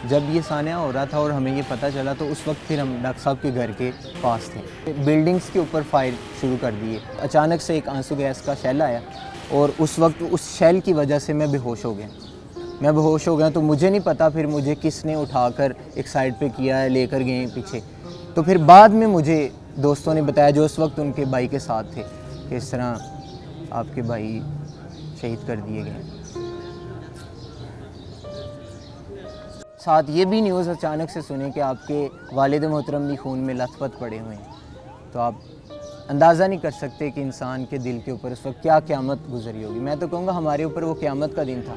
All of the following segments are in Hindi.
जब ये सान्या हो रहा था और हमें ये पता चला तो उस वक्त फिर हम डॉक्टर साहब के घर के पास थे। बिल्डिंग्स के ऊपर फायर शुरू कर दिए। अचानक से एक आंसू गैस का शेल आया और उस वक्त उस शेल की वजह से मैं बेहोश हो गया। तो मुझे नहीं पता फिर मुझे किसने उठाकर एक साइड पे किया है, लेकर गए पीछे। तो फिर बाद में मुझे दोस्तों ने बताया जो उस वक्त उनके भाई के साथ थे कि इस तरह आपके भाई शहीद कर दिए गए। साथ ये भी न्यूज़ अचानक से सुने कि आपके वालिद मोहतरम भी खून में लथपथ पड़े हुए हैं। तो आप अंदाज़ा नहीं कर सकते कि इंसान के दिल के ऊपर उस वक्त क्या क़यामत गुजरी होगी। मैं तो कहूँगा हमारे ऊपर वो क़यामत का दिन था।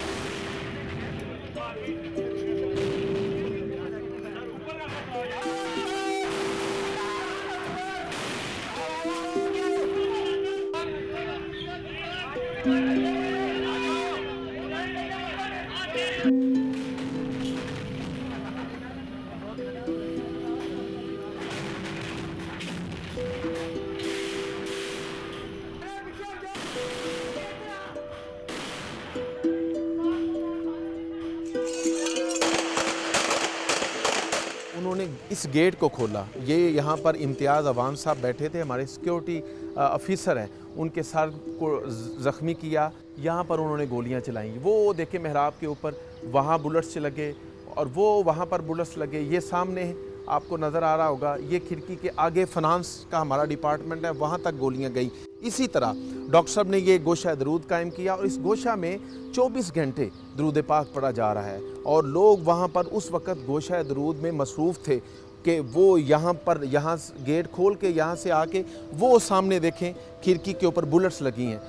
उन्होंने इस गेट को खोला। ये यहाँ पर इम्तियाज़ अवान साहब बैठे थे, हमारे सिक्योरिटी ऑफिसर हैं, उनके सर को ज़ख्मी किया। यहाँ पर उन्होंने गोलियाँ चलाई। वो देखे मेहराब के ऊपर वहाँ बुलेट्स लगे और वो वहाँ पर बुलेट्स लगे। ये सामने आपको नज़र आ रहा होगा, ये खिड़की के आगे फाइनेंस का हमारा डिपार्टमेंट है, वहाँ तक गोलियाँ गई। इसी तरह डॉक्टर साहब ने ये गोशा दरूद कायम किया और इस गोशा में 24 घंटे दरूद पाक पढ़ा जा रहा है और लोग वहाँ पर उस वक़्त गोशा दरूद में मसरूफ़ थे कि वो यहाँ गेट खोल के यहाँ से आके वो सामने देखें खिड़की के ऊपर बुलेट्स लगी हैं।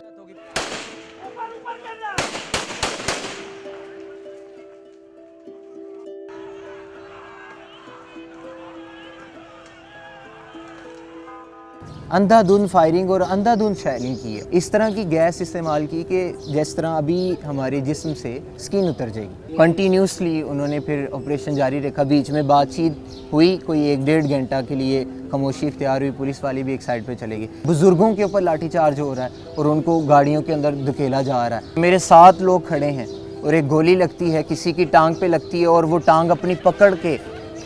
अंधाधुंध फायरिंग और अंधाधुंध शेलिंग की है। इस तरह की गैस इस्तेमाल की कि जिस तरह अभी हमारे जिस्म से स्किन उतर जाएगी। कंटिन्यूसली उन्होंने फिर ऑपरेशन जारी रखा। बीच में बातचीत हुई, कोई 1-1.5 घंटा के लिए खामोशी इख्तियार हुई। पुलिस वाले भी एक साइड पे चले गए। बुजुर्गों के ऊपर लाठीचार्ज हो रहा है और उनको गाड़ियों के अंदर धकेला जा रहा है। मेरे 7 लोग खड़े हैं और एक गोली लगती है, किसी की टांग पे लगती है और वो टांग अपनी पकड़ के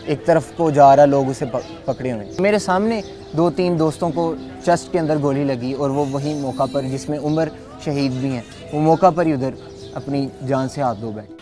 एक तरफ को जा रहा, लोग उसे पकड़े हुए। मेरे सामने 2-3 दोस्तों को चेस्ट के अंदर गोली लगी और वो वही मौका पर, जिसमें उमर शहीद भी हैं, वो मौका पर ही उधर अपनी जान से हाथ धो बैठे।